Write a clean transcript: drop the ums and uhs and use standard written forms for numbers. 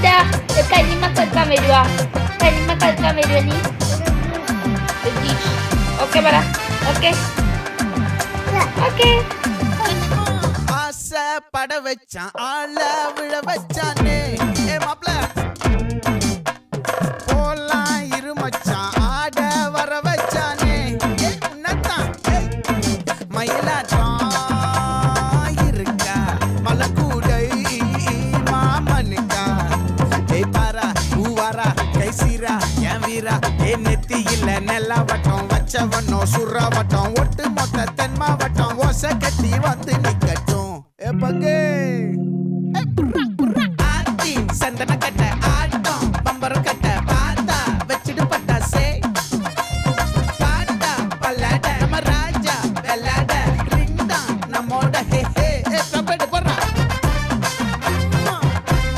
dah dekat ni makan kami dua. Kan ni makan kami dua ni. Okey bara. Okey. Okey. ஆசை பட வச்சான் ஆள விழ வச்சானே ஏ மாப்ள போலாம் இரு மச்சான் ஆட வர வச்சானே ஏ உன்னதான் மயிலாட்டம் இருக்கா மலக்கூடை மாமனுக்கா ஏ பாரா பூவாரா கைசீரா என் வீரா ஏ நெத்தி இல்ல நெல்லா வட்டம் வச்சவனோ சுறா வட்டம்